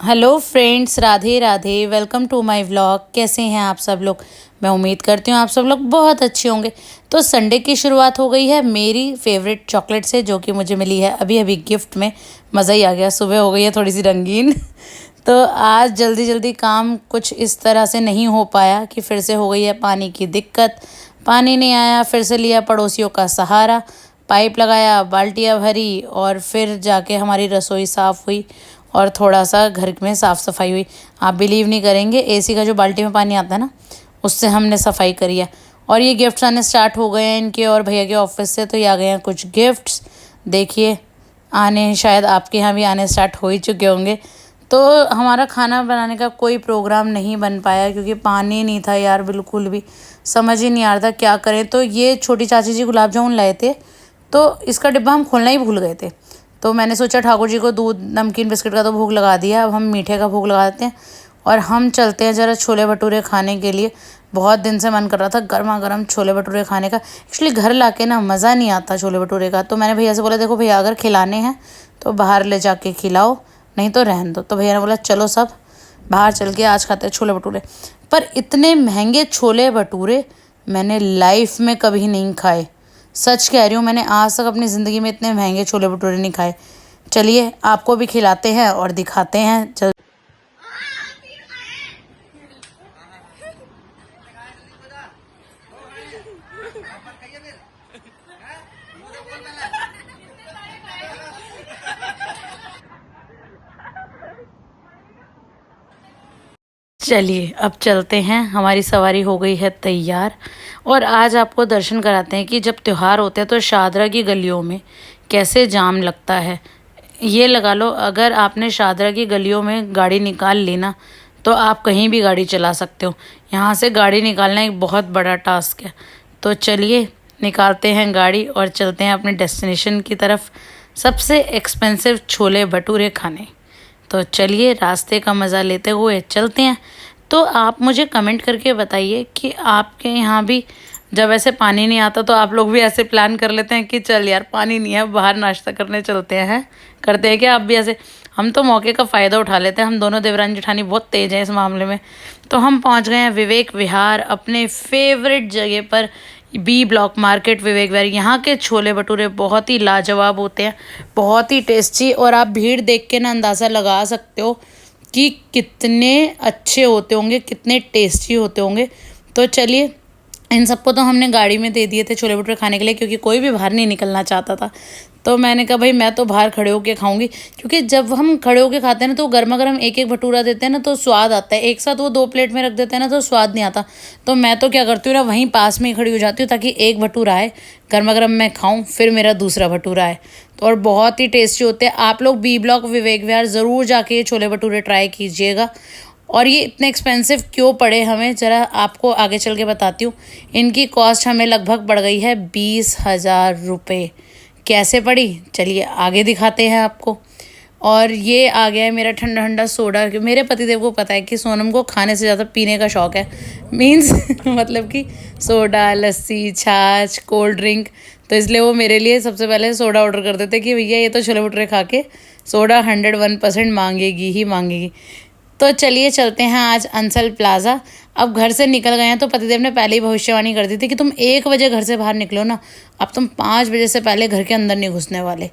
Hello friends, Radhe Radhe. Welcome to my vlog. कैसे हैं आप सब लोग? मैं उम्मीद करती हूँ आप सब लोग बहुत अच्छे होंगे। तो संडे की शुरुआत हो गई है मेरी फेवरेट चॉकलेट से, जो कि मुझे मिली है अभी अभी गिफ्ट में। मज़ा ही आ गया। सुबह हो गई है थोड़ी सी रंगीन। तो आज जल्दी जल्दी काम कुछ इस तरह से नहीं हो पाया कि फिर से हो गई है पानी की दिक्कत। पानी नहीं आया, फिर से लिया पड़ोसियों का सहारा, पाइप लगाया, बाल्टियाँ भरी और फिर जाके हमारी रसोई साफ़ हुई और थोड़ा सा घर में साफ़ सफाई हुई। आप बिलीव नहीं करेंगे, एसी का जो बाल्टी में पानी आता है ना, उससे हमने सफाई करी है। और ये गिफ्ट्स आने स्टार्ट हो गए हैं इनके और भैया के ऑफिस से। तो ये आ गए हैं कुछ गिफ्ट्स, देखिए आने, शायद आपके यहाँ भी आने स्टार्ट हो ही चुके होंगे। तो हमारा खाना बनाने का कोई प्रोग्राम नहीं बन पाया क्योंकि पानी नहीं था यार, बिल्कुल भी समझ ही नहीं आ रहा था क्या करें। तो ये छोटी चाची जी गुलाब जामुन लाए थे, तो इसका डिब्बा हम खोलना ही भूल गए थे। तो मैंने सोचा ठाकुर जी को दूध नमकीन बिस्किट का तो भोग लगा दिया, अब हम मीठे का भोग लगा देते हैं और हम चलते हैं ज़रा छोले भटूरे खाने के लिए। बहुत दिन से मन कर रहा था गर्मा गर्म छोले भटूरे खाने का। एक्चुअली घर लाके ना मज़ा नहीं आता छोले भटूरे का। तो मैंने भैया से बोला, देखो भैया अगर खिलाने हैं तो बाहर ले जाके खिलाओ, नहीं तो रहने दो। तो भैया ने बोला चलो सब बाहर चल के आज खाते हैं छोले भटूरे। पर इतने महंगे छोले भटूरे मैंने लाइफ में कभी नहीं खाए। सच कह रही हूँ, मैंने आज तक अपनी ज़िंदगी में इतने महंगे छोले भटूरे नहीं खाए। चलिए आपको भी खिलाते हैं और दिखाते हैं। चलिए अब चलते हैं, हमारी सवारी हो गई है तैयार। और आज आपको दर्शन कराते हैं कि जब त्यौहार होते हैं तो शादरा की गलियों में कैसे जाम लगता है। ये लगा लो, अगर आपने शादरा की गलियों में गाड़ी निकाल ली ना, तो आप कहीं भी गाड़ी चला सकते हो। यहाँ से गाड़ी निकालना एक बहुत बड़ा टास्क है। तो चलिए निकालते हैं गाड़ी और चलते हैं अपने डेस्टिनेशन की तरफ, सबसे एक्सपेंसिव छोले भटूरे खाने। तो चलिए रास्ते का मज़ा लेते हुए चलते हैं। तो आप मुझे कमेंट करके बताइए कि आपके यहाँ भी जब ऐसे पानी नहीं आता तो आप लोग भी ऐसे प्लान कर लेते हैं कि चल यार पानी नहीं है, बाहर नाश्ता करने चलते हैं। करते हैं क्या आप भी ऐसे? हम तो मौके का फ़ायदा उठा लेते हैं। हम दोनों देवरानी जेठानी बहुत तेज़ हैं इस मामले में। तो हम पहुँच गए हैं विवेक विहार, अपने फेवरेट जगह पर, B block market Vivek Vihar. यहाँ के छोले भटूरे बहुत ही लाजवाब होते हैं, बहुत ही टेस्टी। और आप भीड़ देख के ना अंदाज़ा लगा सकते हो कि कितने अच्छे होते होंगे, कितने टेस्टी होते होंगे। तो चलिए, इन सबको तो हमने गाड़ी में दे दिए थे छोले भटूरे खाने के लिए, क्योंकि कोई भी बाहर नहीं निकलना चाहता था। तो मैंने कहा भाई मैं तो बाहर खड़े होके खाऊंगी, क्योंकि जब हम खड़े होके खाते हैं ना तो गर्मा गर्म एक एक भटूरा देते हैं ना तो स्वाद आता है। एक साथ वो 2 प्लेट में रख देते हैं ना तो स्वाद नहीं आता। तो मैं तो क्या करती हूँ ना, वहीं पास में ही खड़ी हो जाती हूँ ताकि एक भटूरा आए गर्मा गर्म मैं खाऊँ, फिर मेरा दूसरा भटूरा आए। तो और बहुत ही टेस्टी होते हैं। आप लोग बी ब्लॉक विवेक विहार ज़रूर जाके ये छोले भटूरे ट्राई कीजिएगा। और ये इतने एक्सपेंसिव क्यों पड़े हमें, ज़रा आपको आगे चल के बताती हूँ। इनकी कॉस्ट हमें लगभग पड़ गई है 20,000 रुपये। कैसे पड़ी चलिए आगे दिखाते हैं आपको। और ये आ गया है मेरा ठंडा ठंडा सोडा। मेरे पतिदेव को पता है कि सोनम को खाने से ज़्यादा पीने का शौक़ है। मीन्स मतलब कि सोडा, लस्सी, छाछ, कोल्ड ड्रिंक। तो इसलिए वो मेरे लिए सबसे पहले सोडा ऑर्डर कर देते कि भैया ये तो छोले भटूरे खा के सोडा 101% मांगेगी ही मांगेगी। तो चलिए चलते हैं आज अंसल प्लाज़ा। अब घर से निकल गए हैं तो पतिदेव ने पहले ही भविष्यवाणी कर दी थी कि तुम 1 बजे घर से बाहर निकलो ना, अब तुम 5 बजे से पहले घर के अंदर नहीं घुसने वाले।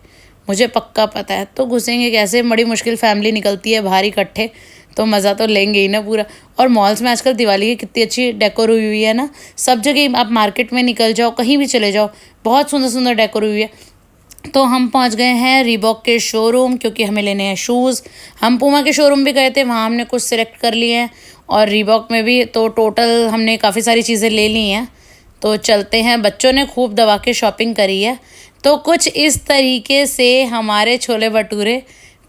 मुझे पक्का पता है। तो घुसेंगे कैसे? बड़ी मुश्किल फैमिली निकलती है बाहर इकट्ठे, तो मज़ा तो लेंगे ही ना पूरा। और मॉल्स में आजकल दिवाली की कितनी अच्छी डेकोर हुई हुई है ना, सब जगह आप मार्केट में निकल जाओ, कहीं भी चले जाओ, बहुत सुंदर सुंदर डेकोर हुई है। तो हम पहुंच गए हैं रीबॉक के शोरूम, क्योंकि हमें लेने हैं शूज़। हम पूमा के शोरूम भी गए थे, वहाँ हमने कुछ सिलेक्ट कर लिए हैं, और रीबॉक में भी। तो टोटल हमने काफ़ी सारी चीज़ें ले ली हैं। तो चलते हैं। बच्चों ने खूब दबा के शॉपिंग करी है। तो कुछ इस तरीके से हमारे छोले भटूरे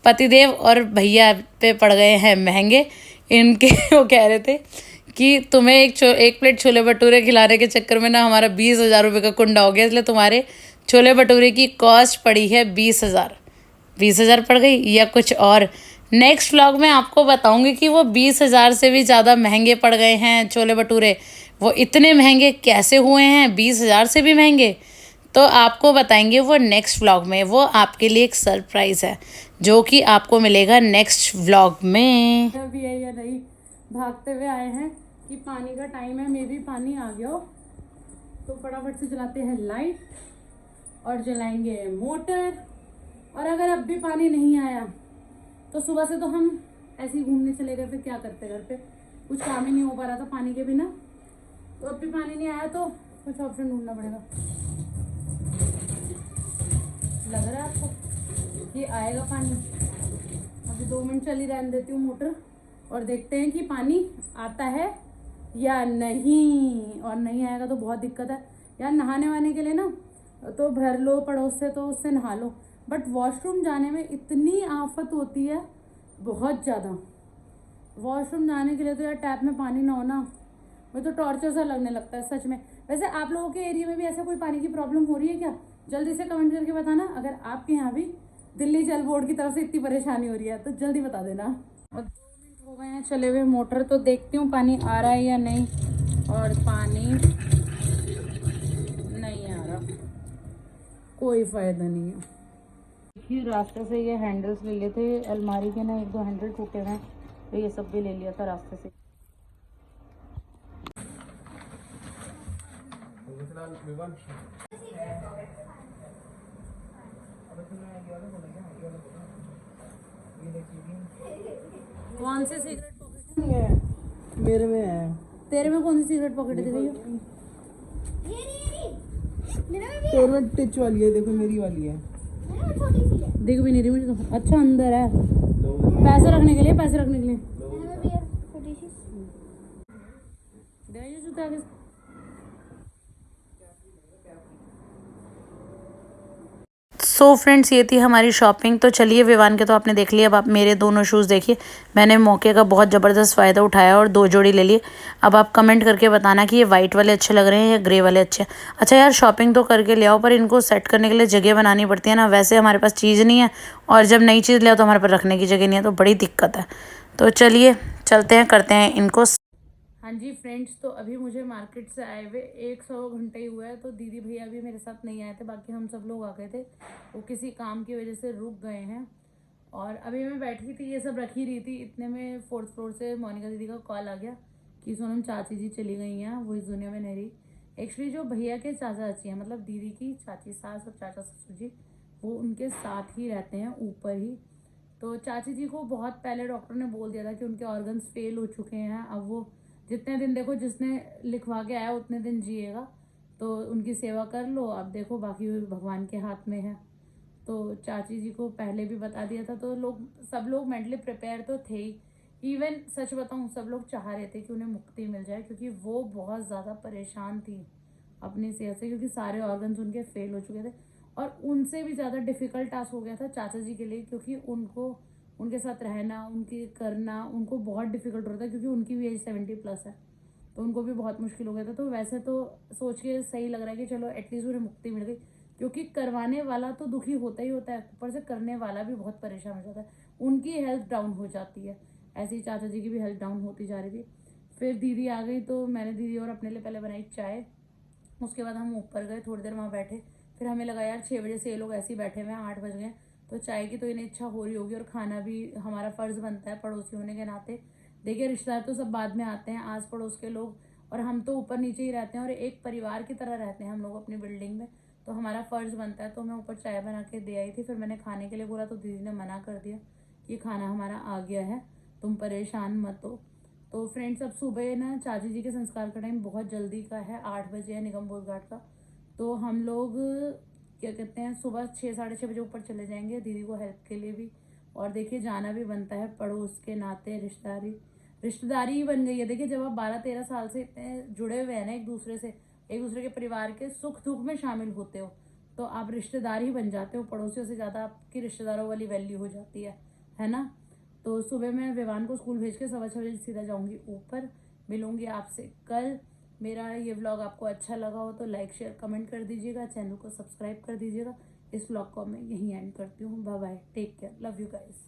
पतिदेव और भैया पे पड़ गए हैं महंगे। इनके वो कह रहे थे कि तुम्हें एक प्लेट छोले भटूरे खिलाने के चक्कर में ना हमारा 20,000 रुपये का कुंडा हो गया, इसलिए तुम्हारे छोले भटूरे की कॉस्ट पड़ी है 20,000। 20,000 पड़ गई या कुछ और। नेक्स्ट व्लॉग में आपको बताऊंगी कि वो 20,000 से भी ज़्यादा महंगे पड़ गए हैं छोले भटूरे। वो इतने महंगे कैसे हुए हैं, 20,000 से भी महंगे। तो आपको बताएंगे वो नेक्स्ट व्लॉग में। वो आपके लिए एक सरप्राइज़ है जो कि आपको मिलेगा नेक्स्ट व्लॉग में। अभी है या नहीं, भागते हुए आए हैं कि पानी का टाइम है, मे भी पानी आ गया हो, तो फटाफट से चलाते हैं लाइट और जलाएंगे मोटर। और अगर अब भी पानी नहीं आया तो सुबह से तो हम ऐसे ही घूमने चले गए, फिर क्या करते, घर पे कुछ काम ही नहीं हो पा रहा था पानी के बिना। तो अब भी पानी नहीं आया तो कुछ ऑप्शन ढूंढना पड़ेगा। लग रहा है आपको कि आएगा पानी? अभी 2 मिनट चली रहने देती हूँ मोटर और देखते हैं कि पानी आता है या नहीं। और नहीं आएगा तो बहुत दिक्कत है यार। नहाने वाने के लिए ना तो भर लो पड़ोस से, तो उससे नहा लो, बट वॉशरूम जाने में इतनी आफत होती है, बहुत ज़्यादा। वॉशरूम जाने के लिए तो यार टैप में पानी ना हो ना, मुझे तो टॉर्चर सा लगने लगता है सच में। वैसे आप लोगों के एरिया में भी ऐसा कोई पानी की प्रॉब्लम हो रही है क्या? जल्दी से कमेंट करके बताना। अगर आपके यहाँ भी दिल्ली जल बोर्ड की तरफ से इतनी परेशानी हो रही है तो जल्दी बता देना। और 2 मिनट हो गए हैं चले हुए मोटर, तो देखती हूँ पानी आ रहा है या नहीं। और पानी नहीं आ रहा, कोई फायदा नहीं है। देखिए रास्ते से ये हैंडल्स ले लिए थे अलमारी के ना, 1-2 हैंडल टूटे हुए हैं, तो ये सब भी ले लिया था रास्ते से। कौन सी सिगरेट पॉकेट है? मेरे में है। तेरे में कौन सी सिगरेट पॉकेट है? तेरे में टिच वाली है, देखो मेरी वाली है। दिख भी नहीं रही मुझे तो। अच्छा अंदर है, पैसे रखने के लिए, पैसे रखने के लिए। सो फ्रेंड्स ये थी हमारी शॉपिंग। तो चलिए विवान के तो आपने देख लिया, अब आप मेरे दोनों शूज़ देखिए। मैंने मौके का बहुत ज़बरदस्त फ़ायदा उठाया और 2 जोड़ी ले लिए। अब आप कमेंट करके बताना कि ये वाइट वाले अच्छे लग रहे हैं या ग्रे वाले अच्छे हैं। अच्छा यार शॉपिंग तो करके ले आओ, पर इनको सेट करने के लिए जगह बनानी पड़ती है ना। वैसे हमारे पास चीज़ नहीं है और जब नई चीज़ ले आओ तो हमारे पास रखने की जगह नहीं है, तो बड़ी दिक्कत है। तो चलिए चलते हैं, करते हैं इनको। हाँ जी फ्रेंड्स, तो अभी मुझे मार्केट से आए हुए 100 घंटे ही हुआ है। तो दीदी भैया भी मेरे साथ नहीं आए थे, बाकी हम सब लोग आ गए थे। वो किसी काम की वजह से रुक गए हैं। और अभी मैं बैठी थी, ये सब रख ही रही थी, इतने में 4th फ्लोर से मोनिका दीदी का कॉल आ गया कि सोनम चाची जी चली गई हैं, वो इस दुनिया में नहीं रही। एक्चुअली जो भैया के चाचा चाची हैं, मतलब दीदी की चाची सास और चाचा ससुर जी, वो उनके साथ ही रहते हैं ऊपर ही। तो चाची जी को बहुत पहले डॉक्टर ने बोल दिया था कि उनके ऑर्गन्स फेल हो चुके हैं। अब वो जितने दिन, देखो जिसने लिखवा के आया उतने दिन जिएगा, तो उनकी सेवा कर लो। अब देखो बाकी भगवान के हाथ में है। तो चाची जी को पहले भी बता दिया था, तो सब लोग मेंटली प्रिपेयर तो थे ही। इवन सच बताऊं, सब लोग चाह रहे थे कि उन्हें मुक्ति मिल जाए, क्योंकि वो बहुत ज़्यादा परेशान थी अपनी सेहत से, क्योंकि सारे ऑर्गन्स उनके फेल हो चुके थे। और उनसे भी ज़्यादा डिफ़िकल्ट टास्क हो गया था चाचा जी के लिए, क्योंकि उनको उनके साथ रहना, उनकी करना उनको बहुत डिफ़िकल्ट होता है, क्योंकि उनकी भी एज 70+ है। तो उनको भी बहुत मुश्किल हो गया था। तो वैसे तो सोच के सही लग रहा है कि चलो एटलीस्ट उन्हें मुक्ति मिल गई, क्योंकि करवाने वाला तो दुखी होता ही होता है, ऊपर से करने वाला भी बहुत परेशान हो जाता है, उनकी हेल्थ डाउन हो जाती है। ऐसे ही चाचा जी की भी हेल्थ डाउन होती जा रही थी। फिर दीदी आ गई, तो मैंने दीदी और अपने लिए पहले बनाई चाय। उसके बाद हम ऊपर गए, थोड़ी देर वहाँ बैठे। फिर हमें लगा यार 6 बजे से ये लोग ऐसे ही बैठे हुए हैं, 8 बज गए, तो चाय की तो इन्हें इच्छा हो रही होगी, और खाना भी हमारा फ़र्ज़ बनता है पड़ोसी होने के नाते। देखिए रिश्तेदार तो सब बाद में आते हैं, आस पड़ोस के लोग, और हम तो ऊपर नीचे ही रहते हैं और एक परिवार की तरह रहते हैं हम लोग अपनी बिल्डिंग में। तो हमारा फ़र्ज़ बनता है। तो मैं ऊपर चाय बना के दे आई थी। फिर मैंने खाने के लिए बोला तो दीदी ने मना कर दिया कि खाना हमारा आ गया है, तुम परेशान मत हो। तो फ्रेंड्स अब सुबह ना चाची जी के संस्कार का टाइम बहुत जल्दी का है, 8 बजे है निगम बोध घाट का। तो हम लोग क्या कहते हैं, सुबह 6-6:30 बजे ऊपर चले जाएंगे दीदी को हेल्प के लिए भी। और देखिए जाना भी बनता है, पड़ोस के नाते रिश्तेदारी ही बन गई है। देखिए जब आप 12-13 साल से इतने जुड़े हुए हैं ना एक दूसरे से, एक दूसरे के परिवार के सुख दुख में शामिल होते हो, तो आप रिश्तेदार ही बन जाते हो। पड़ोसियों से ज़्यादा आपकी रिश्तेदारों वाली वैल्यू हो जाती है ना। तो सुबह मैं विवान को स्कूल भेज के 6:15 बजे सीधा जाऊंगी ऊपर। मिलूंगी आपसे कल। मेरा ये व्लॉग आपको अच्छा लगा हो तो लाइक शेयर कमेंट कर दीजिएगा, चैनल को सब्सक्राइब कर दीजिएगा। इस व्लॉग को मैं यहीं एंड करती हूँ। Bye bye, take care, love you guys.